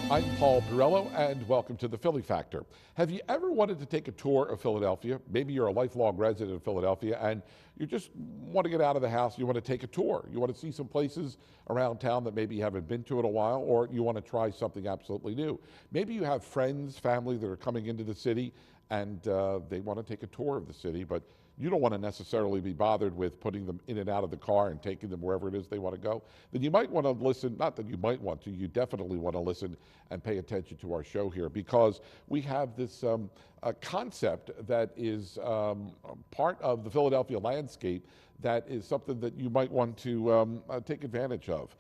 I'm Paul Perrello, and welcome to the Philly Factor. Have you ever wanted to take a tour of Philadelphia? Maybe you're a lifelong resident of Philadelphia and you just want to get out of the house, you want to take a tour. You want to see some places around town that maybe you haven't been to in a while, or you want to try something absolutely new. Maybe you have friends, family that are coming into the city and they want to take a tour of the city, but you don't want to necessarily be bothered with putting them in and out of the car and taking them wherever it is they want to go. Then you might want to listen, not that you might want to, you definitely want to listen and pay attention to our show here, because we have this concept that is part of the Philadelphia landscape that is something that you might want to take advantage of.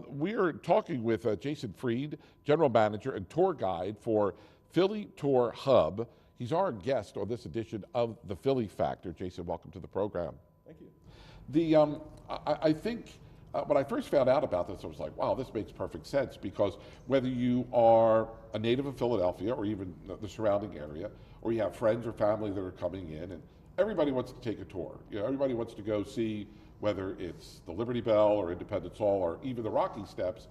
We're talking with Jason Freed, General Manager and Tour Guide for Philly Tour Hub. He's our guest on this edition of the Philly Factor. Jason, welcome to the program. Thank you. I think when I first found out about this, I was like, wow, this makes perfect sense, because whether you are a native of Philadelphia or even the surrounding area, or you have friends or family that are coming in, and everybody wants to take a tour. You know, everybody wants to go see whether it's the Liberty Bell or Independence Hall or even the Rocky Steps,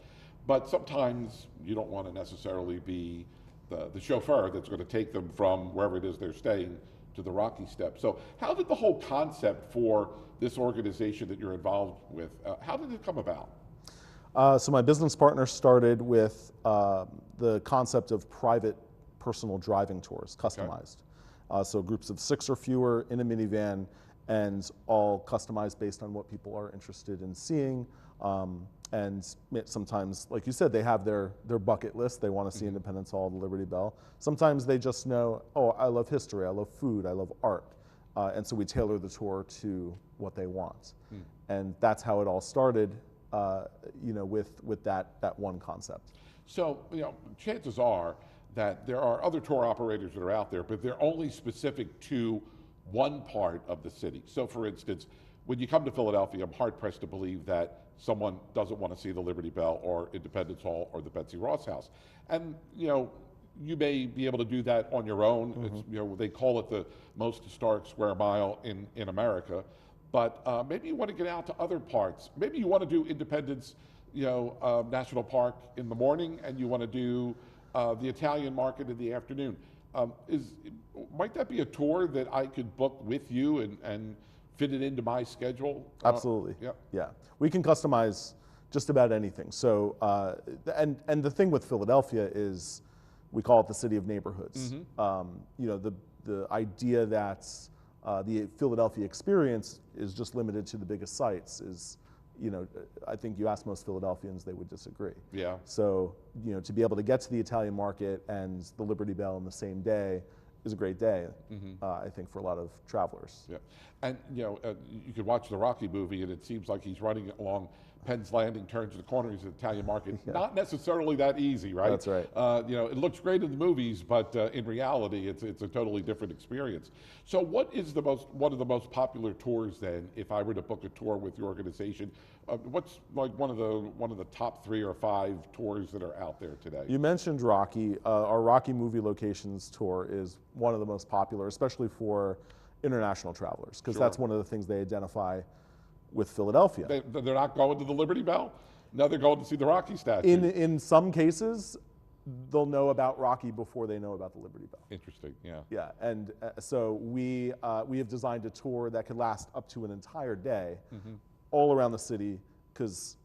but sometimes you don't want to necessarily be the chauffeur that's going to take them from wherever it is they're staying to the Rocky Steps. So how did the whole concept for this organization that you're involved with, how did it come about? So my business partner started with the concept of private personal driving tours, customized. Okay. So groups of 6 or fewer in a minivan, and all customized based on what people are interested in seeing. And sometimes, like you said, they have their bucket list. They want to see Independence Hall, the Liberty Bell. Sometimes they just know, oh, I love history, I love food, I love art. And so we tailor the tour to what they want. And that's how it all started, with that one concept. So, chances are that there are other tour operators that are out there, but they're only specific to one part of the city. So, for instance, when you come to Philadelphia, I'm hard-pressed to believe that someone doesn't want to see the Liberty Bell or Independence Hall or the Betsy Ross House. And, you may be able to do that on your own. It's, they call it the most historic square mile in America. But maybe you want to get out to other parts. Maybe you want to do Independence, National Park in the morning, and you want to do the Italian market in the afternoon. Might that be a tour that I could book with you and fit it into my schedule? Absolutely. Yeah. We can customize just about anything. So, and the thing with Philadelphia is, we call it the city of neighborhoods. The idea that the Philadelphia experience is just limited to the biggest sites is, I think you ask most Philadelphians, they would disagree. Yeah. So, to be able to get to the Italian market and the Liberty Bell in the same day is a great day, I think, for a lot of travelers. Yeah, and you could watch the Rocky movie, and it seems like he's running along Penn's Landing, turns the corner, he's at the Italian market. Yeah. Not necessarily that easy, right? That's right. It looks great in the movies, but in reality, it's a totally different experience. So, what is one of the most popular tours then? If I were to book a tour with your organization, what's like one of the top 3 or 5 tours that are out there today? You mentioned Rocky. Our Rocky Movie Locations tour is one of the most popular, especially for international travelers, because that's one of the things they identify with Philadelphia. They're not going to the Liberty Bell? No, they're going to see the Rocky statue. In some cases, they'll know about Rocky before they know about the Liberty Bell. Interesting, yeah. Yeah, and so we have designed a tour that could last up to an entire day, all around the city, because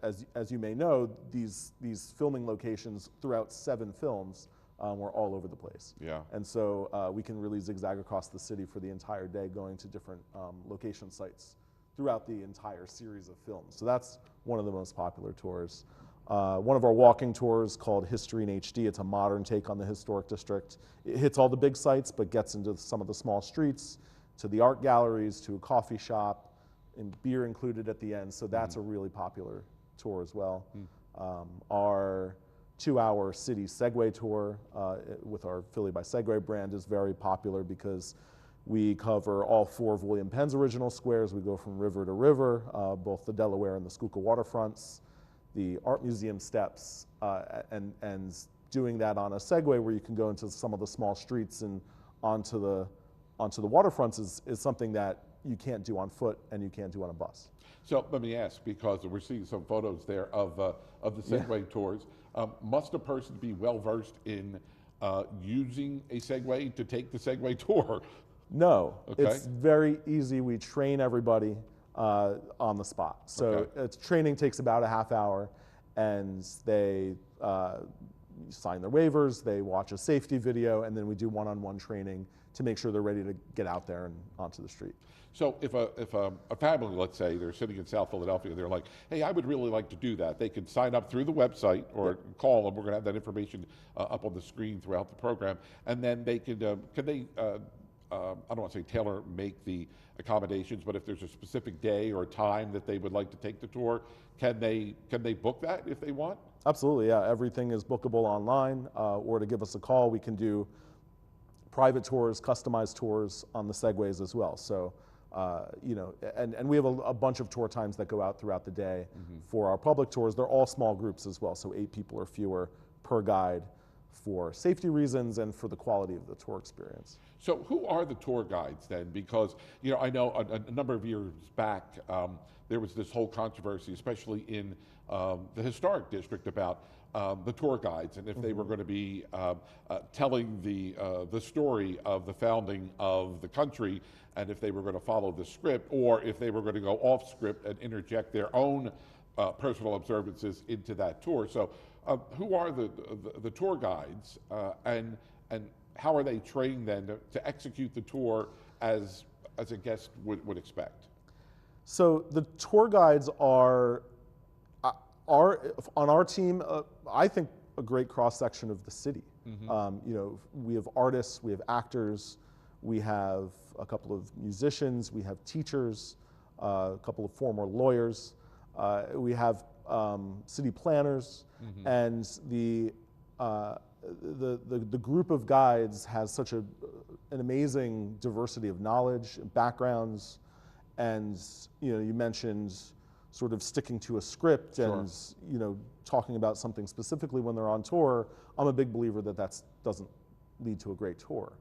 as you may know, these filming locations throughout 7 films were all over the place. Yeah. And so we can really zigzag across the city for the entire day, going to different location sites throughout the entire series of films. So that's one of the most popular tours. One of our walking tours called History in HD. It's a modern take on the historic district. It hits all the big sites, but gets into some of the small streets, to the art galleries, to a coffee shop, and beer included at the end. So that's a really popular tour as well. Our 2-hour city Segway tour with our Philly by Segway brand is very popular, because we cover all 4 of William Penn's original squares. We go from river to river, both the Delaware and the Schuylkill waterfronts, the Art Museum steps, and doing that on a Segway where you can go into some of the small streets and onto the waterfronts is something that you can't do on foot and you can't do on a bus. So let me ask, because we're seeing some photos there of the Segway tours. Must a person be well versed in using a Segway to take the Segway tour? No, Okay. it's very easy. We train everybody on the spot. So training takes about a half hour, and they sign their waivers, they watch a safety video, and then we do one-on-one training to make sure they're ready to get out there and onto the street. So if a family, let's say, they're sitting in South Philadelphia, they're like, hey, I would really like to do that. They could sign up through the website or call them. We're going to have that information up on the screen throughout the program. And then they could they, I don't want to say tailor make the accommodations, but if there's a specific day or time that they would like to take the tour, can they book that if they want? Absolutely, yeah. Everything is bookable online, or to give us a call. We can do private tours, customized tours on the Segways as well. So, you know, and we have a bunch of tour times that go out throughout the day for our public tours. They're all small groups as well, so 8 people or fewer per guide for safety reasons and for the quality of the tour experience. So who are the tour guides then? Because, you know, I know a number of years back, there was this whole controversy, especially in the historic district, about the tour guides and if they were going to be telling the story of the founding of the country, and if they were going to follow the script, or if they were going to go off script and interject their own personal observances into that tour. So who are the tour guides, and how are they trained then to execute the tour as a guest would expect? So the tour guides are on our team, I think, a great cross-section of the city. You know, we have artists, we have actors, we have a couple of musicians, we have teachers, a couple of former lawyers, we have city planners, and the group of guides has such an amazing diversity of knowledge and backgrounds, and you know, you mentioned sort of sticking to a script and you know, talking about something specifically when they're on tour. I'm a big believer that doesn't lead to a great tour.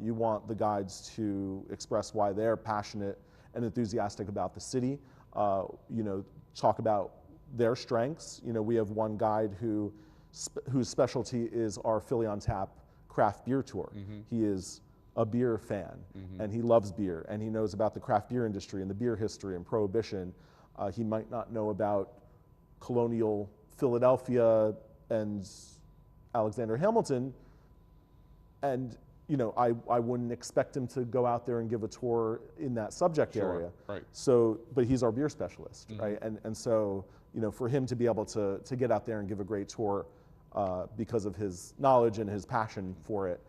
You want the guides to express why they're passionate and enthusiastic about the city. You know, talk about their strengths. You know, we have one guide whose specialty is our Philly on Tap craft beer tour. He is a beer fan, and he loves beer, and he knows about the craft beer industry and the beer history and Prohibition. He might not know about colonial Philadelphia and Alexander Hamilton, and you know, I wouldn't expect him to go out there and give a tour in that subject area. So, but he's our beer specialist, right? And so, you know, for him to be able to get out there and give a great tour because of his knowledge and his passion for it,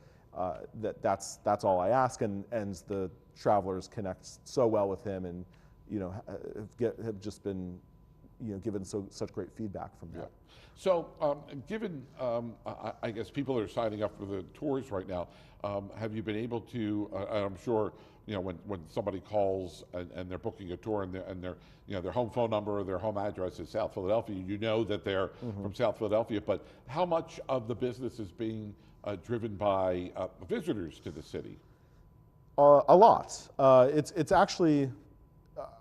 that's all I ask, and the travelers connect so well with him, and you know, have just been, you know, given such great feedback from that. So, given, I guess people are signing up for the tours right now, have you been able to? I'm sure, you know, when somebody calls and they're booking a tour and their you know, their home phone number or their home address is South Philadelphia, you know that they're from South Philadelphia. But how much of the business is being driven by visitors to the city? A lot. It's actually.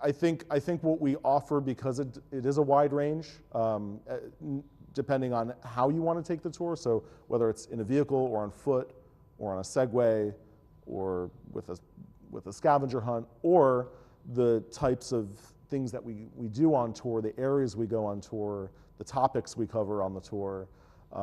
I think what we offer, because it is a wide range, depending on how you want to take the tour. So whether it's in a vehicle or on foot or on a Segway or with a scavenger hunt, or the types of things that we do on tour, the areas we go on tour, the topics we cover on the tour,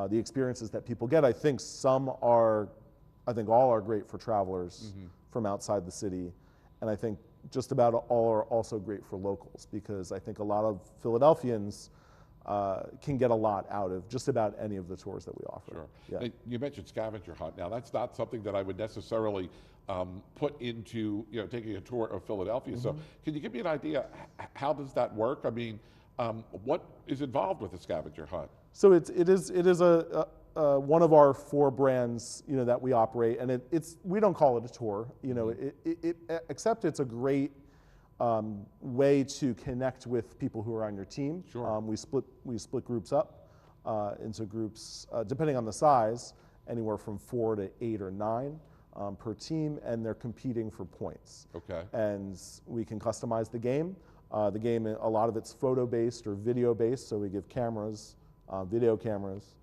the experiences that people get. I think all are great for travelers from outside the city, and I think just about all are also great for locals, because I think a lot of Philadelphians can get a lot out of just about any of the tours that we offer. Now, you mentioned scavenger hunt. Now, that's not something that I would necessarily put into, you know, taking a tour of Philadelphia. So can you give me an idea, how does that work? I mean, what is involved with a scavenger hunt? So it is a one of our 4 brands, you know, that we operate, and we don't call it a tour, you know, except it's a great way to connect with people who are on your team. We split groups up into groups, depending on the size, anywhere from 4 to 8 or 9. per team, and they're competing for points. Okay. And we can customize the game. The game, a lot of it's photo-based or video-based, so we give cameras, video cameras,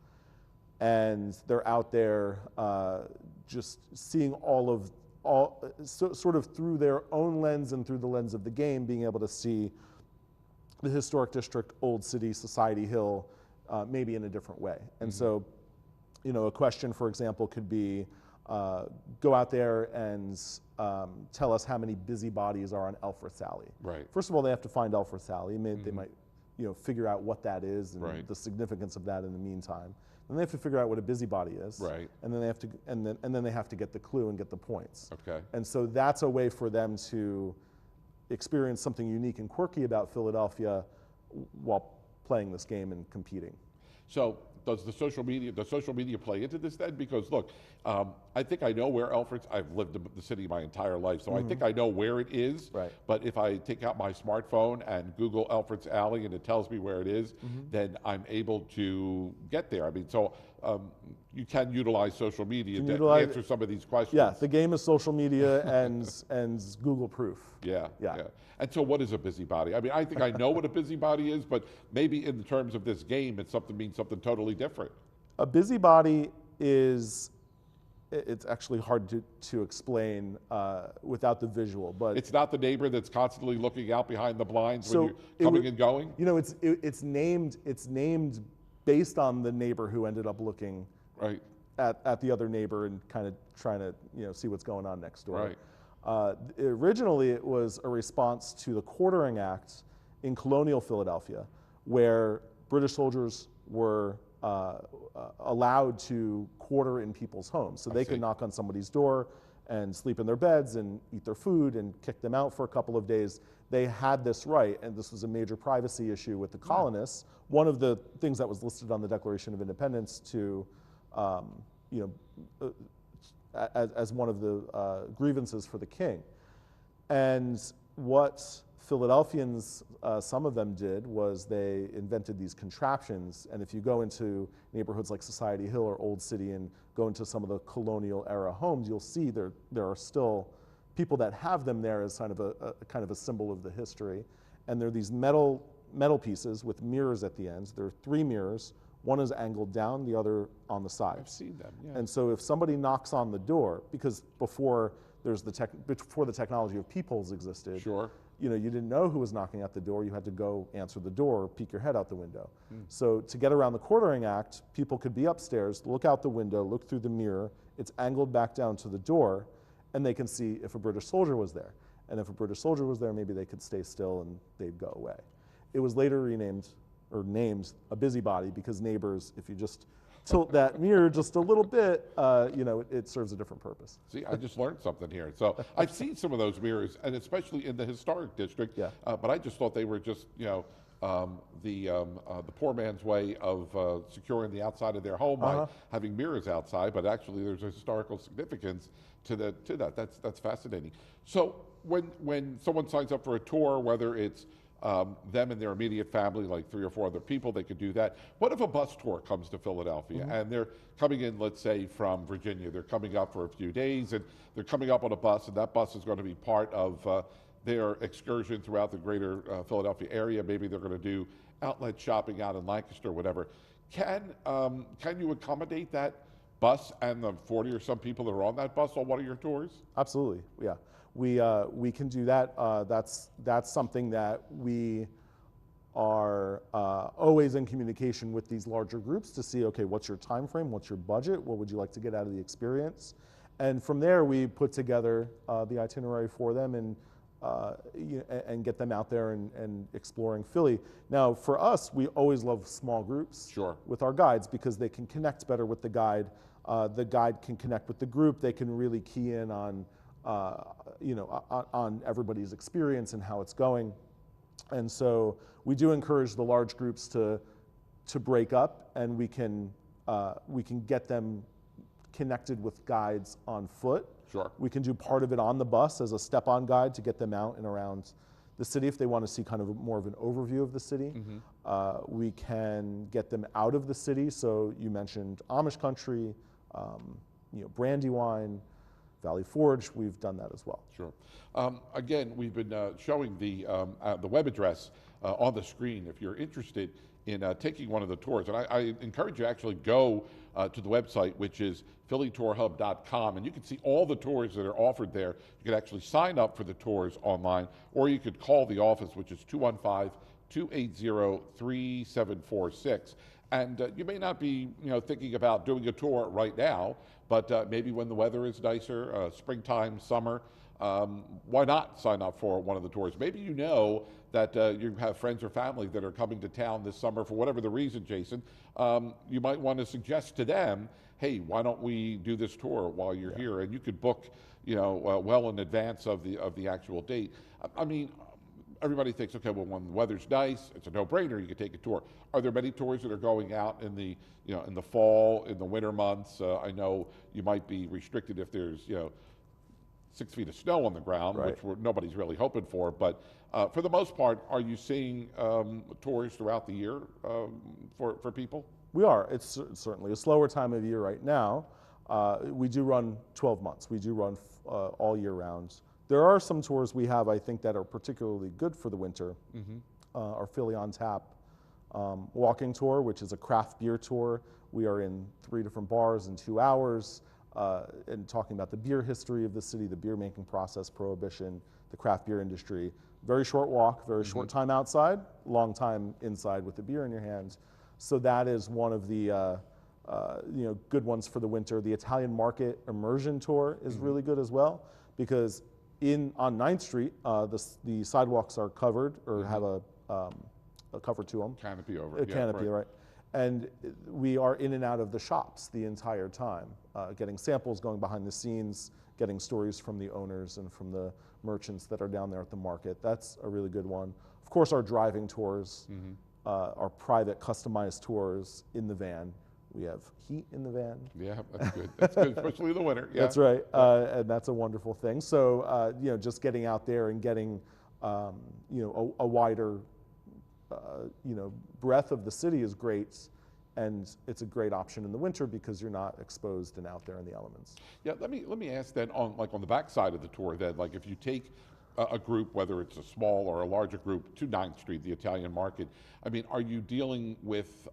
and they're out there just seeing sort of through their own lens and through the lens of the game, being able to see the historic district, Old City, Society Hill, maybe in a different way. And so, you know, a question, for example, could be, go out there and tell us how many busybodies are on Elfreth's Alley. Right. First of all, they have to find Elfreth's Alley. They might, you know, figure out what that is and the significance of that in the meantime. Then they have to figure out what a busybody is. Right. And then they have to, and then they have to get the clue and get the points. Okay. And so that's a way for them to experience something unique and quirky about Philadelphia while playing this game and competing. So does the social media play into this then? Because look, I think I know where Elfreth's, I've lived in the city my entire life, so I think I know where it is. Right. But if I take out my smartphone and Google Elfreth's Alley and it tells me where it is, then I'm able to get there. I mean, so you can utilize social media to answer some of these questions. Yeah, the game is social media and Google proof. Yeah. And so what is a busybody? I mean, I think I know what a busybody is, but maybe in terms of this game, it means something totally different. A busybody is, it's actually hard to explain without the visual, but it's not the neighbor that's constantly looking out behind the blinds when you're coming and going? You know, it's named based on the neighbor who ended up looking at the other neighbor and kind of trying to, you know, see what's going on next door. Right. Originally, it was a response to the Quartering Act in colonial Philadelphia, where British soldiers were allowed to quarter in people's homes. So they could knock on somebody's door and sleep in their beds and eat their food and kick them out for a couple of days. They had this right, and this was a major privacy issue with the colonists. One of the things that was listed on the Declaration of Independence to, you know, as one of the grievances for the king. And what Philadelphians, some of them did, was they invented these contraptions. And if you go into neighborhoods like Society Hill or Old City and go into some of the colonial era homes, you'll see there are still people that have them there as kind of a symbol of the history. And they're these metal pieces with mirrors at the ends. There are 3 mirrors. One is angled down, the other on the sides. I've seen them, yeah. And so if somebody knocks on the door, because before the technology of peepholes existed, you know, you didn't know who was knocking at the door. You had to go answer the door, peek your head out the window. So to get around the Quartering Act, people could be upstairs, look out the window, look through the mirror. It's angled back down to the door, and they can see if a British soldier was there. And if a British soldier was there, maybe they could stay still and they'd go away. It was later renamed or named a busybody because neighbors, if you just tilt that mirror just a little bit, you know, it serves a different purpose. See, I just learned something here. So I've seen some of those mirrors, and especially in the historic district, but I just thought they were just, you know, the poor man's way of securing the outside of their home by having mirrors outside, but actually there's a historical significance to that. That's fascinating. So when someone signs up for a tour, whether it's them and their immediate family, like 3 or 4 other people, they could do that. What if a bus tour comes to Philadelphia and they're coming in, let's say, from Virginia? They're coming up for a few days and they're coming up on a bus, and that bus is going to be part of their excursion throughout the greater Philadelphia area. Maybe they're going to do outlet shopping out in Lancaster or whatever. Can you accommodate that bus and the 40 or some people that are on that bus on one of your tours? Absolutely, yeah. We can do that. That's something that we are always in communication with these larger groups to see, okay, what's your time frame, what's your budget, what would you like to get out of the experience? And from there, we put together the itinerary for them and get them out there and exploring Philly. Now, for us, we always love small groups with our guides because they can connect better with the guide. The guide can connect with the group. They can really key in on on everybody's experience and how it's going. And so we do encourage the large groups to break up, and we can get them connected with guides on foot. We can do part of it on the bus as a step-on guide to get them out and around the city if they want to see kind of more of an overview of the city. We can get them out of the city. So you mentioned Amish country, Brandywine, Valley Forge, we've done that as well. Sure. Again, we've been showing the web address on the screen if you're interested in taking one of the tours. And I encourage you to actually go to the website, which is phillytourhub.com, and you can see all the tours that are offered there. You can actually sign up for the tours online, or you could call the office, which is 215-280-3746. And you may not be, thinking about doing a tour right now, but maybe when the weather is nicer, springtime, summer, why not sign up for one of the tours? Maybe you know that you have friends or family that are coming to town this summer for whatever the reason, Jason. You might want to suggest to them, hey, why don't we do this tour while you're here? And you could book, well in advance of the actual date. I mean, everybody thinks, okay, well, when the weather's nice, it's a no-brainer. You can take a tour. Are there many tours that are going out in the, in the fall, in the winter months? I know you might be restricted if there's, 6 feet of snow on the ground, Right. which nobody's really hoping for. But for the most part, are you seeing tours throughout the year for people? We are. It's certainly a slower time of year right now. We do run 12 months. We do run all year round. There are some tours we have, I think, that are particularly good for the winter. Our Philly on Tap walking tour, which is a craft beer tour. We are in 3 different bars in 2 hours and talking about the beer history of the city, the beer making process, prohibition, the craft beer industry. Very short walk, very short time outside, long time inside with the beer in your hand. So that is one of the good ones for the winter. The Italian Market Immersion Tour is really good as well, because on 9th Street, the sidewalks are covered or have a cover to them. Canopy over. A canopy, right. And we are in and out of the shops the entire time, getting samples, going behind the scenes, getting stories from the owners and from the merchants that are down there at the market. That's a really good one. Of course, our driving tours, our private customized tours in the van. We have heat in the van. Yeah, that's good. That's good, especially in the winter. Yeah. That's right, and that's a wonderful thing. So, just getting out there and getting, a wider, breadth of the city is great, and it's a great option in the winter because you're not exposed and out there in the elements. Yeah, let me ask then on the back side of the tour then, like if you take a group, whether it's a small or a larger group, to 9th Street, the Italian Market, I mean, are you dealing with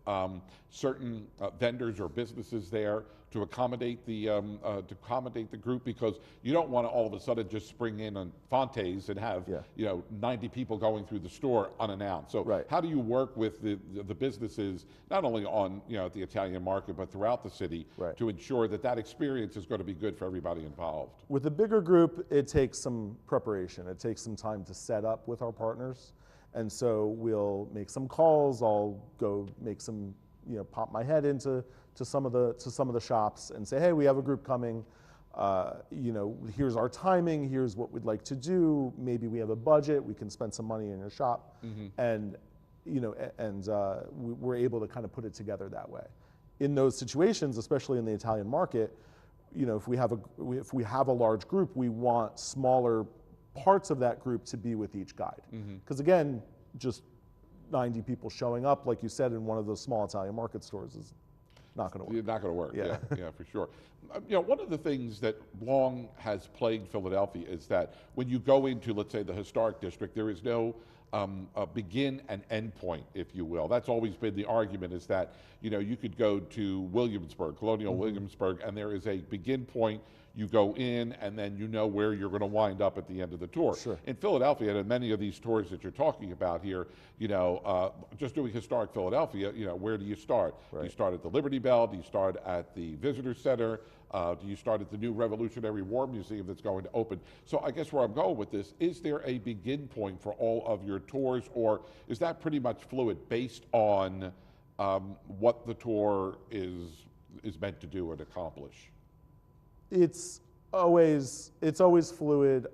certain vendors or businesses there to accommodate the group? Because you don't want to all of a sudden just spring in on Fonte's and have 90 people going through the store unannounced. So how do you work with the businesses, not only on the Italian Market but throughout the city, to ensure that experience is going to be good for everybody involved? With a bigger group, it takes some preparation. It takes some time to set up with our partners. And so we'll make some calls. I'll go make some, pop my head into some of the shops and say, hey, we have a group coming. Here's our timing. Here's what we'd like to do. Maybe we have a budget. We can spend some money in your shop, and we're able to kind of put it together that way. In those situations, especially in the Italian Market, if we have a large group, we want smaller parts of that group to be with each guide. Because again, just 90 people showing up, like you said, in one of those small Italian Market stores is not going to work. It's not going to work, yeah, for sure. One of the things that long has plagued Philadelphia is that when you go into, let's say, the historic district, there is no a begin and end point, if you will. That's always been the argument, is that you could go to Williamsburg, Colonial Williamsburg, and there is a begin point. You go in, and then you know where you're going to wind up at the end of the tour. Sure. In Philadelphia, and many of these tours that you're talking about here, just doing historic Philadelphia, where do you start? Right. Do you start at the Liberty Bell? Do you start at the Visitor Center? Do you start at the new Revolutionary War Museum that's going to open? So I guess where I'm going with this, is there a begin point for all of your tours, or is that pretty much fluid based on what the tour is meant to do and accomplish? It's always fluid.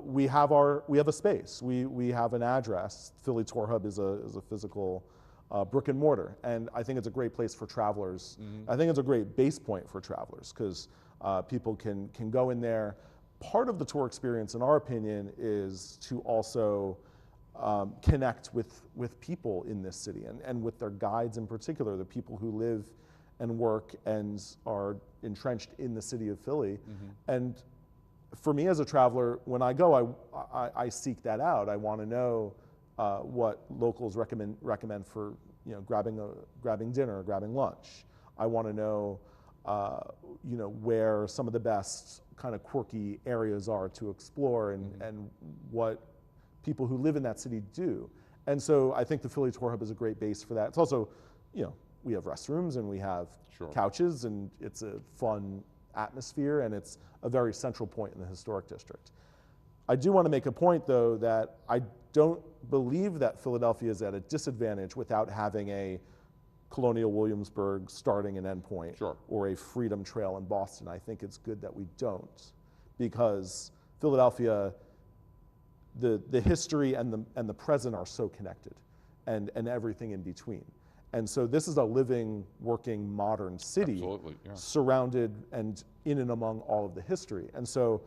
We have a space. We have an address. Philly Tour Hub is a physical brick and mortar, and I think it's a great place for travelers. I think it's a great base point for travelers because people can go in there. Part of the tour experience, in our opinion, is to also connect with people in this city and with their guides in particular, the people who live and work and are entrenched in the city of Philly. And for me as a traveler, when I go, I seek that out. I want to know what locals recommend for grabbing dinner, grabbing lunch. I want to know where some of the best kind of quirky areas are to explore and what people who live in that city do. And so I think the Philly Tour Hub is a great base for that. It's also, we have restrooms and we have couches, and it's a fun atmosphere, and it's a very central point in the historic district. I do want to make a point, though, that I don't believe that Philadelphia is at a disadvantage without having a Colonial Williamsburg starting and end point, or a Freedom Trail in Boston. I think it's good that we don't, because Philadelphia, the history and the present are so connected, and everything in between. And so this is a living, working, modern city, surrounded and in and among all of the history. And so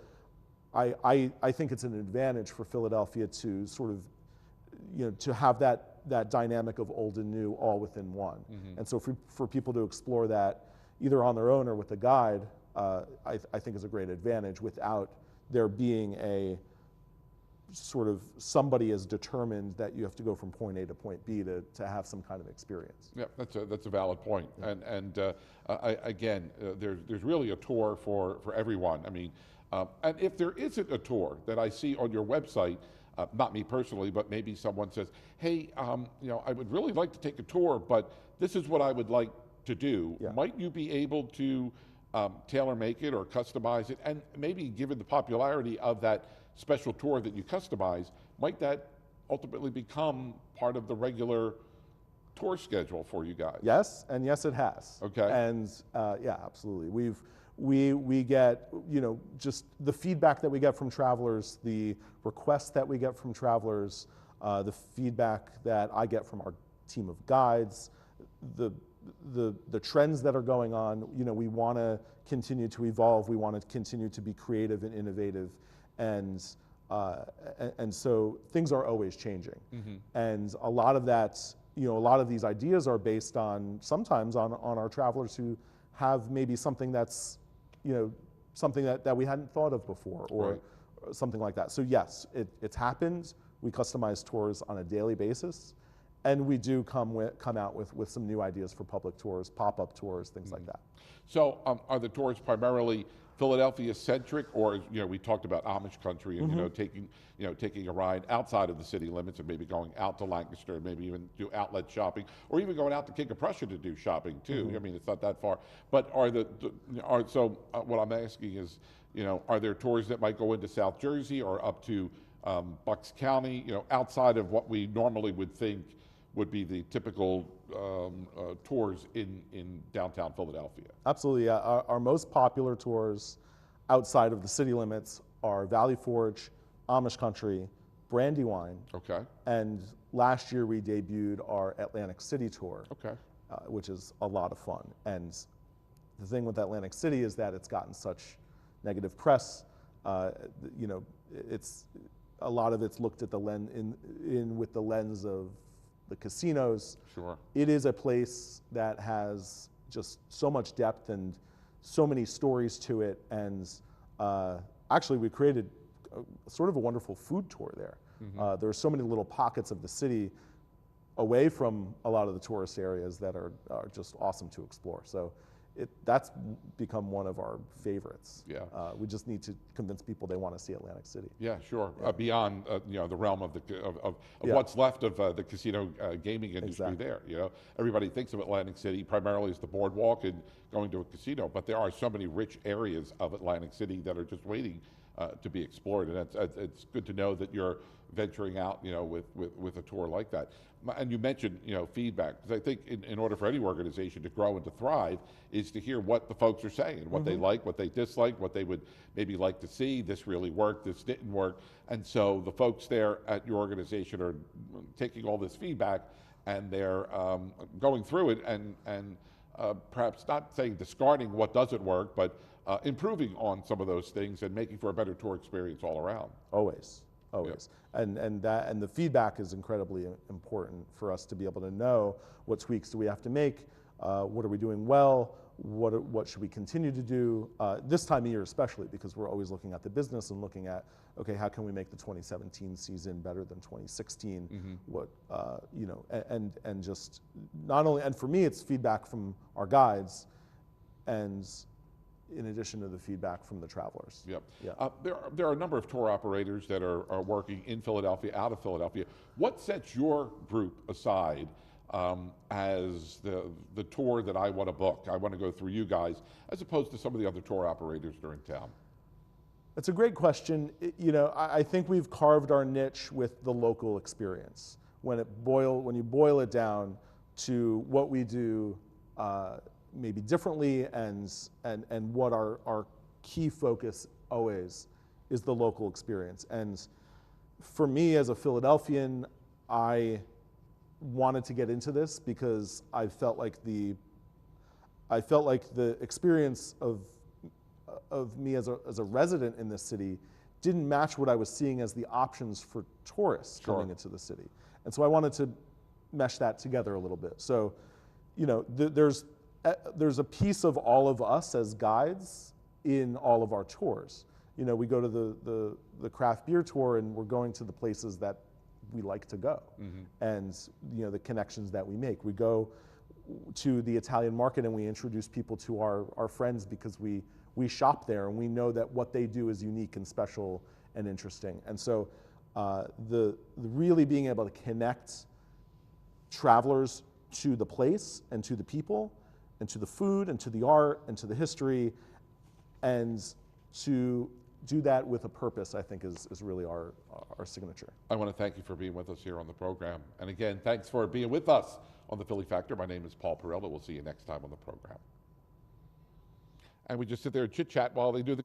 I think it's an advantage for Philadelphia to sort of, to have that dynamic of old and new all within one. And so for people to explore that either on their own or with a guide, I think is a great advantage without there being a sort of somebody is determined that you have to go from point A to point B to have some kind of experience. Yeah, that's a valid point. Yeah. And again, there's really a tour for everyone. I mean, and if there isn't a tour that I see on your website, not me personally, but maybe someone says, hey, I would really like to take a tour, but this is what I would like to do. Yeah. Might you be able to tailor make it or customize it? And maybe given the popularity of that special tour that you customize, might that ultimately become part of the regular tour schedule for you guys? Yes, and yes, it has. Okay. And yeah, absolutely. We get, just the feedback that we get from travelers, the requests that we get from travelers, the feedback that I get from our team of guides, the trends that are going on. We want to continue to evolve. We want to continue to be creative and innovative. And so things are always changing. And a lot of that, a lot of these ideas are based sometimes on our travelers who have maybe something that's, something that we hadn't thought of before, or something like that. So yes, it's happened. We customize tours on a daily basis, and we do come out with some new ideas for public tours, pop-up tours, things like that. So are the tours primarily Philadelphia-centric, or we talked about Amish country and taking a ride outside of the city limits and maybe going out to Lancaster, maybe even do outlet shopping, or even going out to King of Prussia to do shopping too. I mean, it's not that far. But what I'm asking is, are there tours that might go into South Jersey or up to Bucks County, outside of what we normally would think would be the typical tours in downtown Philadelphia? Absolutely. Our most popular tours outside of the city limits are Valley Forge, Amish Country, Brandywine. Okay. And last year we debuted our Atlantic City tour, which is a lot of fun. And the thing with Atlantic City is that it's gotten such negative press. It's a lot of it's looked at with the lens of the casinos. Sure. It is a place that has just so much depth and so many stories to it. And actually, we created sort of a wonderful food tour there. There are so many little pockets of the city away from a lot of the tourist areas that are just awesome to explore. So that's become one of our favorites. Yeah. We just need to convince people they want to see Atlantic City. Yeah, sure. Yeah. Beyond the realm of what's left of the casino gaming industry there. Everybody thinks of Atlantic City primarily as the boardwalk and going to a casino, but there are so many rich areas of Atlantic City that are just waiting to be explored, and it's good to know that you're venturing out, with a tour like that. And you mentioned, feedback, because I think in order for any organization to grow and to thrive is to hear what the folks are saying, what they like, what they dislike, what they would maybe like to see. This really worked, this didn't work. And so the folks there at your organization are taking all this feedback and they're going through it and perhaps not saying discarding what doesn't work, but improving on some of those things and making for a better tour experience all around. Always. Always. Yeah. And the feedback is incredibly important for us to be able to know what tweaks do we have to make, what are we doing well, what should we continue to do this time of year, especially because we're always looking at the business and looking at, okay, how can we make the 2017 season better than 2016? What you know, and just not only, and for me, it's feedback from our guides, and in addition to the feedback from the travelers. Yep. Yeah. There are a number of tour operators that are working in Philadelphia, out of Philadelphia. What sets your group aside as the tour that I want to book? I want to go through you guys, as opposed to some of the other tour operators that are in town. That's a great question. You know, I think we've carved our niche with the local experience. When you boil it down to what we do maybe differently, and what our key focus always is the local experience. And for me as a Philadelphian, I wanted to get into this because I felt like the experience of me as a resident in this city didn't match what I was seeing as the options for tourists Sure. coming into the city. And so I wanted to mesh that together a little bit. So, you know, there's a piece of all of us as guides in all of our tours. You know, we go to the craft beer tour, and we're going to the places that we like to go, and you know, the connections that we make. We go to the Italian market and we introduce people to our friends because we shop there and we know that what they do is unique and special and interesting. And so the really being able to connect travelers to the place and to the people and to the food and to the art and to the history, and to do that with a purpose, I think is really our signature. I want to thank you for being with us here on the program. And again, thanks for being with us on the Philly Factor. My name is Paul Perrello. We'll see you next time on the program. And we just sit there and chit-chat while they do the